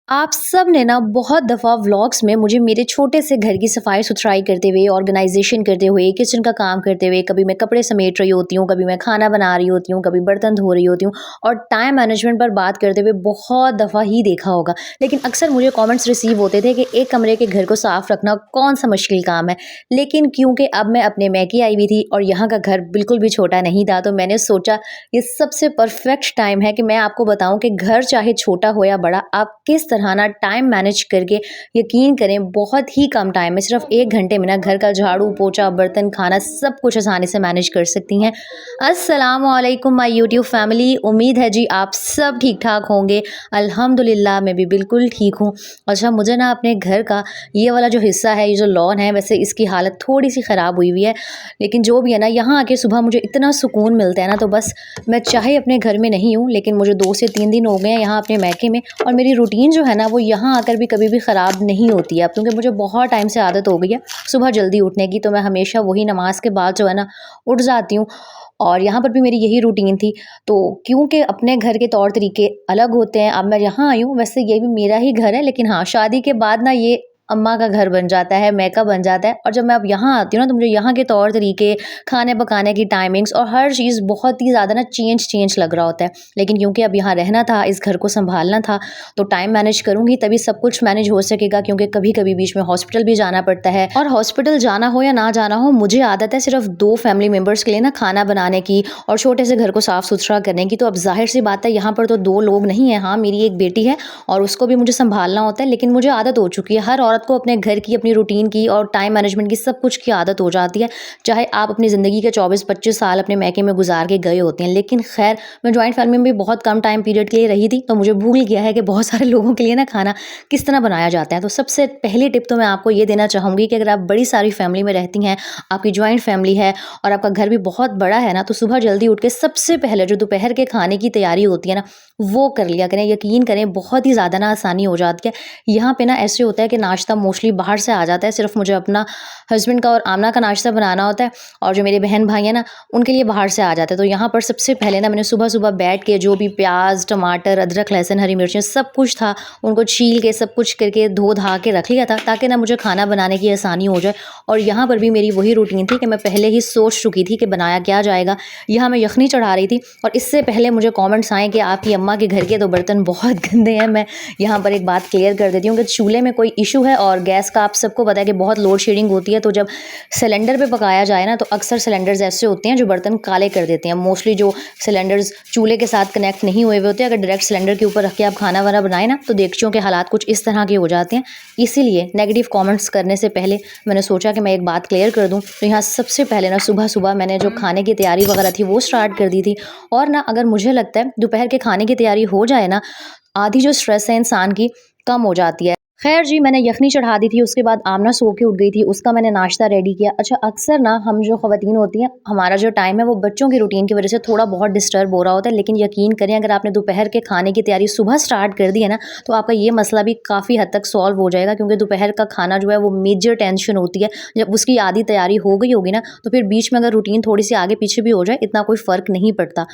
आप सब ने ना बहुत दफ़ा व्लॉग्स में मुझे मेरे छोटे से घर की सफाई-सुथराई करते हुए, ऑर्गेनाइज़ेशन करते हुए, किचन का काम करते हुए, कभी मैं कपड़े समेट रही होती हूँ, कभी मैं खाना बना रही होती हूँ, कभी बर्तन धो रही होती हूँ और टाइम मैनेजमेंट पर बात करते हुए बहुत दफ़ा ही देखा होगा। लेकिन अक्सर मुझे कमेंट्स रिसीव होते थे कि एक कमरे के घर को साफ़ रखना कौन-सा मुश्किल काम है। लेकिन क्योंकि अब मैं अपने मैके आई हुई थी और यहाँ का घर बिल्कुल भी छोटा नहीं था, तो मैंने सोचा ये सबसे परफेक्ट टाइम है कि मैं आपको बताऊँ कि घर चाहे छोटा हो या बड़ा, आप किस तरह ना टाइम मैनेज करके यकीन करें बहुत ही कम टाइम में सिर्फ 1 घंटे में ना घर का झाड़ू, पोछा, बर्तन, खाना सब कुछ आसानी से मैनेज कर सकती हैं। अस्सलामु अलैकुम माय यूट्यूब फैमिली, उम्मीद है जी आप सब ठीक-ठाक होंगे। अल्हम्दुलिल्लाह मैं भी बिल्कुल ठीक हूँ। अच्छा मुझे ना अपने घर का ये वाला जो हिस्सा है, ये जो लॉन है वैसे इसकी हालत थोड़ी-सी ख़राब हुई हुई है। लेकिन जो भी है ना यहाँ आके सुबह मुझे इतना सुकून मिलता है ना, तो बस मैं चाहे अपने घर में नहीं हूँ लेकिन मुझे 2 से 3 दिन हो गए हैं यहाँ अपने मैके में और मेरी रूटीन जो है ना वो यहाँ आकर भी कभी भी ख़राब नहीं होती है अब, क्योंकि मुझे बहुत टाइम से आदत हो गई है सुबह जल्दी उठने की। तो मैं हमेशा वही नमाज के बाद जो है ना उठ जाती हूँ और यहाँ पर भी मेरी यही रूटीन थी। तो क्योंकि अपने घर के तौर तरीके अलग होते हैं, अब मैं यहाँ आई हूँ, वैसे ये भी मेरा ही घर है लेकिन हाँ शादी के बाद ना ये अम्मा का घर बन जाता है, मैका बन जाता है। और जब मैं अब यहाँ आती हूँ ना तो मुझे यहाँ के तौर तरीके, खाने पकाने की टाइमिंग्स और हर चीज़ बहुत ही ज़्यादा ना चेंज लग रहा होता है। लेकिन क्योंकि अब यहाँ रहना था, इस घर को सँभालना था, तो टाइम मैनेज करूँगी तभी सब कुछ मैनेज हो सकेगा, क्योंकि कभी-कभी बीच में हॉस्पिटल भी जाना पड़ता है। और हॉस्पिटल जाना हो या ना जाना हो, मुझे आदत है सिर्फ़ 2 फैमिली मेंबर्स के लिए ना खाना बनाने की और छोटे से घर को साफ़-सुथरा करने की। तो अब ज़ाहिर-सी बात है यहाँ पर तो 2 लोग नहीं हैं। हाँ, मेरी एक बेटी है और उसको भी मुझे सँभालना होता है, लेकिन मुझे आदत हो चुकी है। हर औरत को अपने घर की, अपनी रूटीन की और टाइम मैनेजमेंट की सब कुछ की आदत हो जाती है। चाहे आप अपनी ज़िंदगी के 24-25 साल अपने मैके में गुज़ार के गए होते हैं। लेकिन ख़ैर मैं जॉइंट फैमिली में भी बहुत कम टाइम पीरियड के लिए रही थी, तो मुझे भूल गया है कि बहुत सारे लोगों के लिए ना खाना किस तरह बनाया जाता है। तो सबसे पहली टिप तो मैं आपको ये देना चाहूँगी कि अगर आप बड़ी सारी फैमिली में रहती हैं, आपकी जॉइंट फैमिली है और आपका घर भी बहुत बड़ा है ना, तो सुबह जल्दी उठ के सबसे पहले जो दोपहर के खाने की तैयारी होती है ना, वो कर लिया करें। यकीन करें बहुत ही ज़्यादा ना आसानी हो जाती है। यहाँ पे ना ऐसे होता है कि नाश्ता मोस्टली बाहर से आ जाता है, सिर्फ मुझे अपना हस्बैंड का और आमना का नाश्ता बनाना होता है और जो मेरे बहन भाई हैं ना उनके लिए बाहर से आ जाता है। तो यहाँ पर सबसे पहले ना मैंने सुबह-सुबह बैठ के जो भी प्याज़, टमाटर, अदरक, लहसुन, हरी मिर्चें सब कुछ था, उनको छील के सब कुछ करके धो-धा के रख लिया था, ताकि ना मुझे खाना बनाने की आसानी हो जाए। और यहाँ पर भी मेरी वही रूटीन थी कि मैं पहले ही सोच चुकी थी कि बनाया क्या जाएगा। यहाँ मैं यखनी चढ़ा रही थी और इससे पहले मुझे कमेंट्स आए कि आपकी अम्मा के घर के तो बर्तन बहुत गंदे हैं। मैं यहाँ पर एक बात क्लियर कर देती हूँ कि चूल्हे में कोई इशू है और गैस का आप सबको पता है कि बहुत लोड शेडिंग होती है। तो जब सिलेंडर पे पकाया जाए ना, तो अक्सर सिलेंडर्स ऐसे होते हैं जो बर्तन काले कर देते हैं। मोस्टली जो सिलेंडर्स चूल्हे के साथ कनेक्ट नहीं हुए हुए होते, अगर डायरेक्ट सिलेंडर के ऊपर रख के आप खाना वाना बनाए ना, तो देगचियों के हालात कुछ इस तरह के हो जाते हैं। इसीलिए नेगेटिव कमेंट्स करने से पहले मैंने सोचा कि मैं एक बात क्लियर कर दूं। तो यहाँ सबसे पहले ना सुबह-सुबह मैंने जो खाने की तैयारी वगैरह थी वो स्टार्ट कर दी थी। और ना अगर मुझे लगता है दोपहर के खाने की तैयारी हो जाए ना, आधी जो स्ट्रेस है इंसान की कम हो जाती है। खैर जी, मैंने यखनी चढ़ा दी थी, उसके बाद आमना सो के उठ गई थी, उसका मैंने नाश्ता रेडी किया। अच्छा अक्सर ना हम जो ख़वातीन होती हैं, हमारा जो टाइम है वो बच्चों की रूटीन की वजह से थोड़ा बहुत डिस्टर्ब हो रहा होता है। लेकिन यकीन करें अगर आपने दोपहर के खाने की तैयारी सुबह स्टार्ट कर दी है ना, तो आपका ये मसला भी काफ़ी हद तक सॉल्व हो जाएगा, क्योंकि दोपहर का खाना जो है वो मेजर टेंशन होती है। जब उसकी आधी तैयारी हो गई होगी ना, तो फिर बीच में अगर रूटीन थोड़ी सी आगे पीछे भी हो जाए, इतना कोई फ़र्क नहीं पड़ता।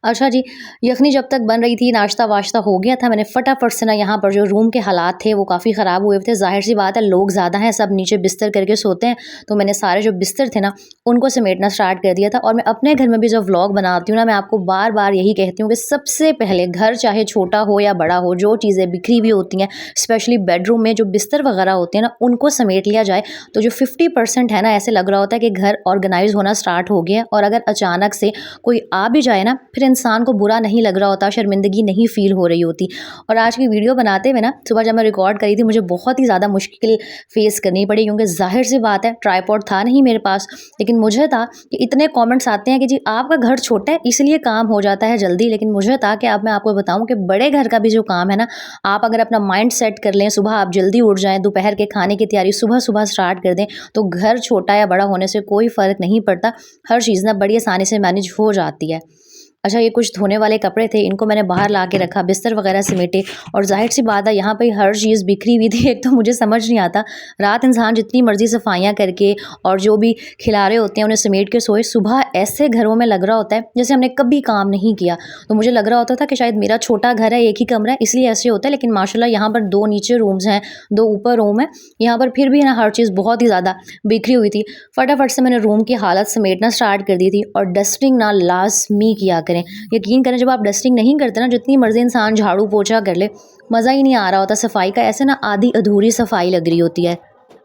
अच्छा जी, यखनी जब तक बन रही थी, नाश्ता वाश्ता हो गया था, मैंने फटाफट से ना यहाँ पर जो रूम के हालात थे वो काफ़ी ख़राब हुए थे। ज़ाहिर-सी बात है लोग ज़्यादा हैं, सब नीचे बिस्तर करके सोते हैं, तो मैंने सारे जो बिस्तर थे ना उनको समेटना स्टार्ट कर दिया था। और मैं अपने घर में भी जब व्लॉग बनाती हूँ ना, मैं आपको बार-बार यही कहती हूँ कि सबसे पहले घर चाहे छोटा हो या बड़ा हो, जो चीज़ें बिखरी हुई होती हैं, स्पेशली बेडरूम में जो बिस्तर वगैरह होते हैं ना, उनको समेट लिया जाए। तो जो 50% है ना, ऐसे लग रहा होता है कि घर ऑर्गेनाइज़ होना स्टार्ट हो गया है। और अगर अचानक से कोई आ भी जाए ना, फिर इंसान को बुरा नहीं लग रहा होता, शर्मिंदगी नहीं फ़ील हो रही होती। और आज की वीडियो बनाते हुए ना, सुबह जब मैं रिकॉर्ड करी थी, मुझे बहुत ही ज़्यादा मुश्किल फेस करनी पड़ी, क्योंकि ज़ाहिर-सी बात है ट्राइपॉड था नहीं मेरे पास। लेकिन मुझे था कि इतने कमेंट्स आते हैं कि जी आपका घर छोटा है इसलिए काम हो जाता है जल्दी। लेकिन मुझे था कि अब मैं आपको बताऊँ कि बड़े घर का भी जो काम है ना, आप अगर अपना माइंड सेट कर लें, सुबह आप जल्दी उठ जाएँ, दोपहर के खाने की तैयारी सुबह-सुबह स्टार्ट कर दें, तो घर छोटा या बड़ा होने से कोई फ़र्क नहीं पड़ता। हर चीज़ ना बड़ी आसानी से मैनेज हो जाती है। अच्छा, ये कुछ धोने वाले कपड़े थे, इनको मैंने बाहर ला के रखा, बिस्तर वगैरह समेटे और ज़ाहिर-सी बात है यहाँ पे हर चीज़ बिखरी हुई थी। एक तो मुझे समझ नहीं आता, रात इंसान जितनी मर्ज़ी सफाइयाँ करके और जो भी खिलारे होते हैं उन्हें समेट के सोए, सुबह ऐसे घरों में लग रहा होता है जैसे हमने कभी काम नहीं किया। तो मुझे लग रहा होता था कि शायद मेरा छोटा घर है, एक ही कमरा है इसलिए ऐसे होता है, लेकिन माशाल्लाह यहाँ पर 2 नीचे रूम्स हैं, 2 ऊपर रूम है। यहाँ पर फिर भी ना हर चीज़ बहुत ही ज़्यादा बिखरी हुई थी। फटाफट से मैंने रूम की हालत समेटना स्टार्ट कर दी थी और डस्टिंग ना लाज़मी किया करें। यकीन करें, जब आप डस्टिंग नहीं करते ना, जितनी मर्ज़ी इंसान झाड़ू पोछा कर ले, मज़ा ही नहीं आ रहा होता सफाई का, ऐसे ना आधी अधूरी सफाई लग रही होती है।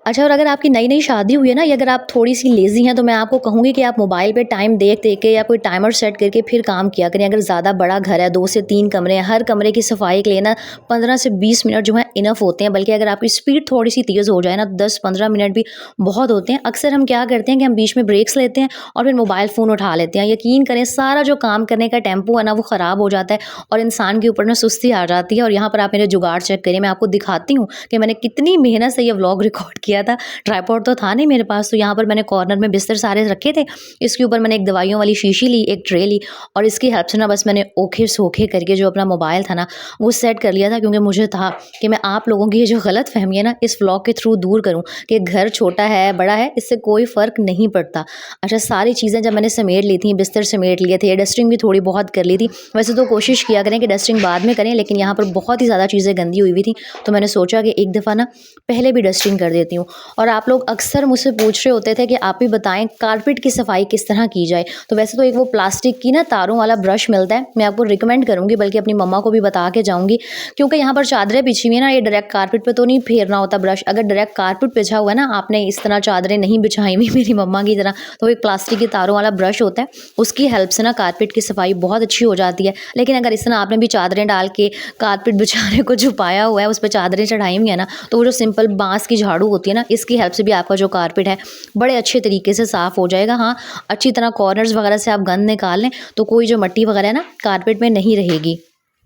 अच्छा, और अगर आपकी नई-नई शादी हुई है ना, या अगर आप थोड़ी-सी लेज़ी हैं, तो मैं आपको कहूँगी कि आप मोबाइल पे टाइम देख-देख के या कोई टाइमर सेट करके फिर काम किया करें। अगर ज़्यादा बड़ा घर है, 2 से 3 कमरे हैं, हर कमरे की सफाई के लिए ना 15 से 20 मिनट जो है इनफ होते हैं। बल्कि अगर आपकी स्पीड थोड़ी-सी तेज़ हो जाए ना, 10-15 मिनट भी बहुत होते हैं। अक्सर हम क्या करते हैं कि हम बीच में ब्रेक्स लेते हैं और फिर मोबाइल फ़ोन उठा लेते हैं। यकीन करें, सारा जो काम करने का टेम्पो है ना, वो ख़राब हो जाता है और इंसान के ऊपर ना सुस्ती आ जाती है। और यहाँ पर आप मेरे जुगाड़ चेक करिए, मैं आपको दिखाती हूँ कि मैंने कितनी मेहनत से ये व्लॉग रिकॉर्ड किया था। ट्राइपॉड तो था नहीं मेरे पास, तो यहाँ पर मैंने कॉर्नर में बिस्तर सारे रखे थे। इसके ऊपर मैंने एक दवाइयों वाली शीशी ली, एक ट्रे ली और इसकी हेल्प से ना बस मैंने ओखे-सोखे करके जो अपना मोबाइल था ना, वो सेट कर लिया था। क्योंकि मुझे था कि मैं आप लोगों की ये जो गलतफ़हमी है ना, इस व्लॉग के थ्रू दूर करूँ कि घर छोटा है, बड़ा है, इससे कोई फ़र्क नहीं पड़ता। अच्छा, सारी चीज़ें जब मैंने समेट ली थी, बिस्तर समेट लिए थे, डस्टिंग भी थोड़ी बहुत कर ली थी। वैसे तो कोशिश किया करें कि डस्टिंग बाद में करें, लेकिन यहाँ पर बहुत ही ज़्यादा चीज़ें गंदी हुई हुई थी, तो मैंने सोचा कि एक दफ़ा ना पहले भी डस्टिंग कर देती हूँ। और आप लोग अक्सर मुझसे पूछ रहे होते थे कि आप भी बताएं कारपेट की सफाई किस तरह की जाए। तो वैसे तो एक वो प्लास्टिक की ना तारों वाला ब्रश मिलता है, मैं आपको रिकमेंड करूंगी, बल्कि अपनी मम्मा को भी बता के जाऊंगी। क्योंकि यहाँ पर चादरें बिछी हुई है ना, ये डायरेक्ट कारपेट पे तो नहीं फेरना होता ब्रश। अगर डायरेक्ट कारपेट बिछा हुआ है ना, आपने इस तरह चादरें नहीं बिछाई हुई मेरी मम्मा की तरह, तो एक प्लास्टिक की तारों वाला ब्रश होता है, उसकी हेल्प से ना कारपेट की सफाई बहुत अच्छी हो जाती है। लेकिन अगर इस तरह आपने भी चादरें डाल के कारपेट बिछाने को छुपाया हुआ है, उस पर चादरें चढ़ाई हुई है ना, तो वो जो सिंपल बांस की झाड़ू होती है ना, इसकी हेल्प से भी आपका जो कारपेट है बड़े अच्छे तरीके से साफ़ हो जाएगा। हाँ, अच्छी तरह कॉर्नर्स वगैरह से आप गंद निकाल लें तो कोई जो मट्टी वगैरह है ना, कारपेट में नहीं रहेगी।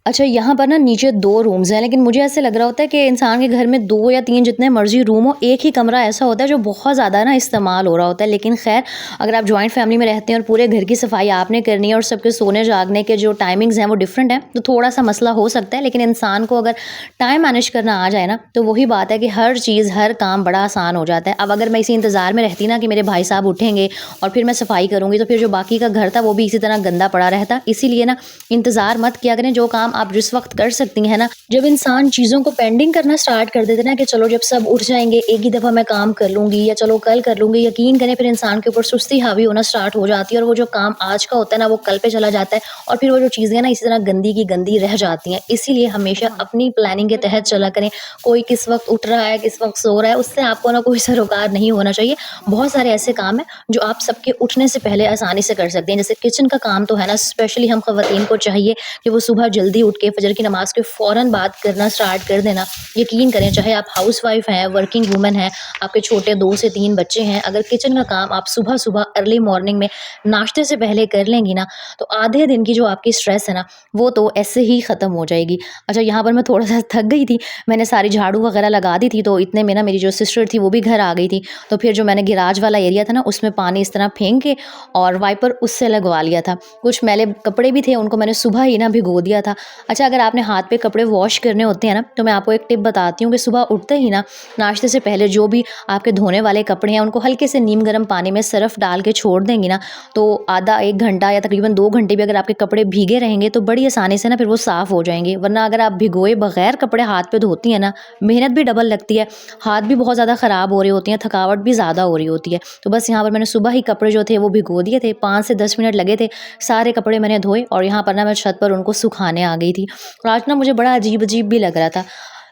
अच्छा, यहाँ पर ना नीचे 2 रूम्स हैं, लेकिन मुझे ऐसे लग रहा होता है कि इंसान के घर में 2 या 3 जितने मर्ज़ी रूम हो, एक ही कमरा ऐसा होता है जो बहुत ज़्यादा ना इस्तेमाल हो रहा होता है। लेकिन ख़ैर, अगर आप जॉइंट फैमिली में रहते हैं और पूरे घर की सफाई आपने करनी है और सबके सोने जागने के जो टाइमिंग्स हैं वो डिफरेंट हैं, तो थोड़ा-सा मसला हो सकता है। लेकिन इंसान को अगर टाइम मैनेज करना आ जाए ना, तो वही बात है कि हर चीज़, हर काम बड़ा आसान हो जाता है। अब अगर मैं इसी इंतज़ार में रहती ना कि मेरे भाई साहब उठेंगे और फिर मैं सफाई करूँगी, तो फिर जो बाकी का घर था वो भी इसी तरह गंदा पड़ा रहता। इसीलिए ना इंतज़ार मत किया करें, जो काम आप जिस वक़्त कर सकती हैं ना। जब इंसान चीज़ों को पेंडिंग करना स्टार्ट कर देते हैं ना कि चलो जब सब उठ जाएँगे एक ही दफ़ा मैं काम कर लूँगी या चलो कल कर लूँगी, यकीन करें फिर इंसान के ऊपर सुस्ती हावी होना स्टार्ट हो जाती है और वो जो काम आज का होता है ना, वो कल पे चला जाता है और फिर वो जो चीज़ें ना इसी तरह गंदी की गंदी रह जाती हैं। इसीलिए हमेशा अपनी प्लानिंग के तहत चला करें। कोई किस वक़्त उठ रहा है, किस वक़्त सो रहा है, उससे आपको ना कोई सरोकार नहीं होना चाहिए। बहुत सारे ऐसे काम हैं जो आप सबके उठने से पहले आसानी से कर सकते हैं। जैसे किचन का काम तो है ना, स्पेशली हम ख़वातीन को चाहिए कि वो सुबह जल्दी उठ के फजर की नमाज़ के फ़ौरन बाद करना स्टार्ट कर देना। यकीन करें, चाहे आप हाउसवाइफ़ हैं, वर्किंग वूमन हैं, आपके छोटे 2 से 3 बच्चे हैं, अगर किचन का काम आप सुबह-सुबह अर्ली मॉर्निंग में नाश्ते से पहले कर लेंगी ना, तो आधे दिन की जो आपकी स्ट्रेस है ना, वो तो ऐसे ही ख़त्म हो जाएगी। अच्छा, यहाँ पर मैं थोड़ा-सा थक गई थी, मैंने सारी झाड़ू वगैरह लगा दी थी, तो इतने में ना मेरी जो सिस्टर थी वो भी घर आ गई थी। तो फिर जो मैंने गिराज वाला एरिया था ना, उसमें पानी इस तरह फेंक के और वाइपर उससे लगवा लिया था। कुछ मैले कपड़े भी थे, उनको मैंने सुबह ही ना भिगो दिया था। अच्छा, अगर आपने हाथ पे कपड़े वॉश करने होते हैं ना, तो मैं आपको एक टिप बताती हूँ कि सुबह उठते ही ना नाश्ते से पहले जो भी आपके धोने वाले कपड़े हैं, उनको हल्के से नीम गर्म पानी में सर्फ़ डाल के छोड़ देंगी ना, तो आधा 1 घंटा या तकरीबन 2 घंटे भी अगर आपके कपड़े भीगे रहेंगे, तो बड़ी आसानी से ना फिर वो साफ़ हो जाएँगे। वरना अगर आप भिगोए बगैर कपड़े हाथ पे धोती हैं ना, मेहनत भी डबल लगती है, हाथ भी बहुत ज़्यादा ख़राब हो रही होती हैं, थकावट भी ज़्यादा हो रही होती है। तो बस यहाँ पर मैंने सुबह ही कपड़े जो थे वो भिगो दिए थे, 5 से 10 मिनट लगे थे, सारे कपड़े मैंने धोए और यहाँ पर ना मैं छत पर उनको सुखाने आ गई थी। और आज ना मुझे बड़ा अजीब-अजीब भी लग रहा था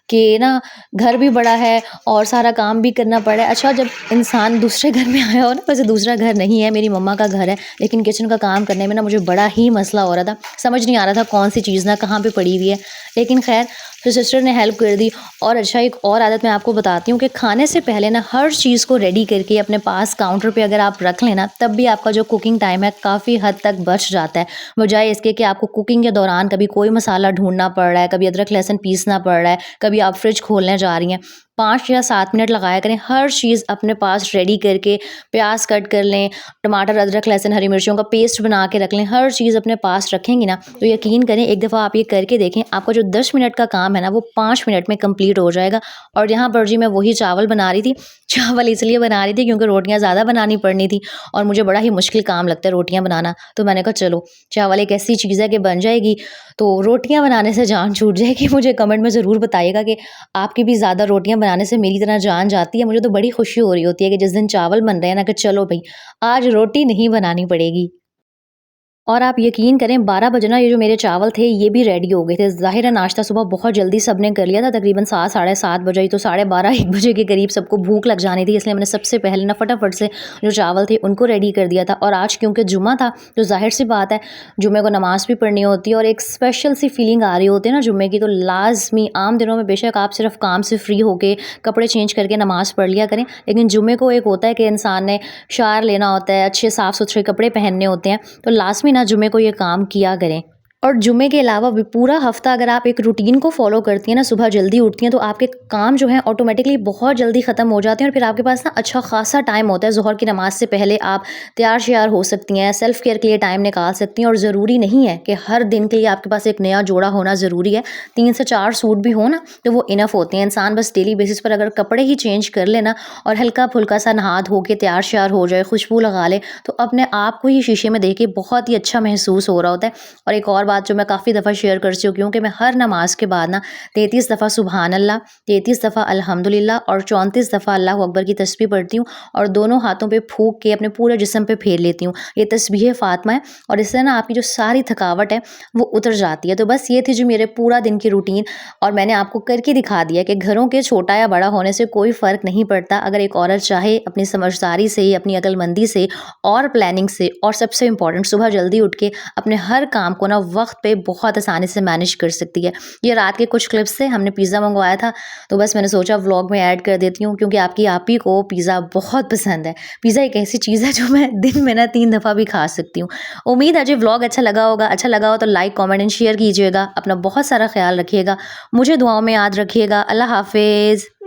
कि ना घर भी बड़ा है और सारा काम भी करना पड़ा है। अच्छा, जब इंसान दूसरे घर में आया हो ना, वैसे दूसरा घर नहीं है, मेरी मम्मा का घर है, लेकिन किचन का काम करने में ना मुझे बड़ा ही मसला हो रहा था। समझ नहीं आ रहा था कौन सी चीज़ ना कहाँ पे पड़ी हुई है, लेकिन खैर फिर सिस्टर ने हेल्प कर दी। और अच्छा, एक और आदत मैं आपको बताती हूँ कि खाने से पहले ना हर चीज़ को रेडी करके अपने पास काउंटर पे अगर आप रख लेना, तब भी आपका जो कुकिंग टाइम है काफ़ी हद तक बच जाता है। बजाय इसके कि आपको कुकिंग के दौरान कभी कोई मसाला ढूँढना पड़ रहा है, कभी अदरक लहसुन पीसना पड़ रहा है, कभी आप फ्रिज खोलने जा रही हैं। 5 या 7 मिनट लगाया करें। हर चीज़ अपने पास रेडी करके, प्याज कट कर लें, टमाटर, अदरक, लहसुन, हरी मिर्चों का पेस्ट बना के रख लें। हर चीज़ अपने पास रखेंगी ना, तो यकीन करें एक दफ़ा आप ये करके देखें, आपका जो 10 मिनट का काम है ना वो 5 मिनट में कंप्लीट हो जाएगा। और यहाँ पर जी मैं वही चावल बना रही थी। चावल इसलिए बना रही थी क्योंकि रोटियाँ ज़्यादा बनानी पड़नी थी और मुझे बड़ा ही मुश्किल काम लगता है रोटियाँ बनाना। तो मैंने कहा चलो चावल एक ऐसी चीज़ है कि बन जाएगी, तो रोटियाँ बनाने से जान छूट जाएगी। मुझे कमेंट में ज़रूर बताइएगा कि आपकी भी ज़्यादा रोटियाँ बनाने से मेरी तरह जान जाती है। मुझे तो बड़ी खुशी हो रही होती है कि जिस दिन चावल बन रहे हैं ना, कि चलो भई आज रोटी नहीं बनानी पड़ेगी। और आप यकीन करें 12 बजे ना ये जो मेरे चावल थे ये भी रेडी हो गए थे। ज़ाहिर है नाश्ता सुबह बहुत जल्दी सबने कर लिया था, तकरीबन 7 साढ़े 7 बजे ही, तो साढ़े 12 1 बजे के करीब सबको भूख लग जानी थी, इसलिए मैंने सबसे पहले ना फटाफट से जो चावल थे उनको रेडी कर दिया था। और आज क्योंकि जुम्मा था तो ज़ाहिर सी बात है जुम्मे को नमाज़ भी पढ़नी होती है और एक स्पेशल सी फीलिंग आ रही होती है ना जुम्मे की, तो लाज़मी आम दिनों में बेशक आप सिर्फ काम से फ्री होके कपड़े चेंज करके नमाज़ पढ़ लिया करें, लेकिन जुम्मे को एक होता है कि इंसान ने शावर लेना होता है, अच्छे साफ़ सुथरे कपड़े पहनने होते हैं, तो लाज़मी ना जुम्मे को ये काम किया करें। और जुम्मे के अलावा भी पूरा हफ्ता अगर आप एक रूटीन को फॉलो करती हैं ना, सुबह जल्दी उठती हैं, तो आपके काम जो हैं ऑटोमेटिकली बहुत जल्दी ख़त्म हो जाते हैं और फिर आपके पास ना अच्छा खासा टाइम होता है। ज़ोहर की नमाज़ से पहले आप तैयार श्यार हो सकती हैं, सेल्फ़ केयर के लिए टाइम निकाल सकती हैं। और ज़रूरी नहीं है कि हर दिन के लिए आपके पास एक नया जोड़ा होना ज़रूरी है। 3 से 4 सूट भी हो ना तो वो इनफ़ होते हैं। इंसान बस डेली बेसिस पर अगर कपड़े ही चेंज कर ले ना और हल्का-फुल्का सा नहा धो के तैयार श्यार हो जाए, खुशबू लगा ले, तो अपने आप को ही शीशे में देख के बहुत ही अच्छा महसूस हो रहा होता है। और एक और बात जो मैं काफ़ी दफ़ा शेयर कर चुकी हूँ कि मैं हर नमाज के बाद ना 33 दफ़ा सुबहान अल्लाह, 33 दफ़ा अल्हम्दुलिल्लाह और 34 दफ़ा अल्लाहु अकबर की तस्बीह पढ़ती हूँ और दोनों हाथों पे फूँक के अपने पूरे जिस्म पे फेर लेती हूँ। ये तस्बीह फ़ातिमा है और इससे ना आपकी जो सारी थकावट है वो उतर जाती है। तो बस ये थी जो मेरे पूरा दिन की रूटीन, और मैंने आपको करके दिखा दिया कि घरों के छोटा या बड़ा होने से कोई फ़र्क नहीं पड़ता। अगर एक औरत चाहे अपनी समझदारी से, अपनी अक्लमंदी से और प्लानिंग से, और सबसे इम्पॉर्टेंट सुबह जल्दी उठ के अपने हर काम को ना वक्त पे बहुत आसानी से मैनेज कर सकती है। ये रात के कुछ क्लिप्स से हमने पिज़्ज़ा मंगवाया था, तो बस मैंने सोचा व्लॉग में ऐड कर देती हूँ क्योंकि आपकी आप ही को पिज़्ज़ा बहुत पसंद है। पिज़्ज़ा एक ऐसी चीज़ है जो मैं दिन में ना 3 दफ़ा भी खा सकती हूँ। उम्मीद है जी व्लॉग अच्छा लगा होगा। अच्छा लगा हो तो लाइक, कमेंट एंड शेयर कीजिएगा। अपना बहुत सारा ख्याल रखिएगा। मुझे दुआओं में याद रखिएगा। अल्लाह हाफ़िज़।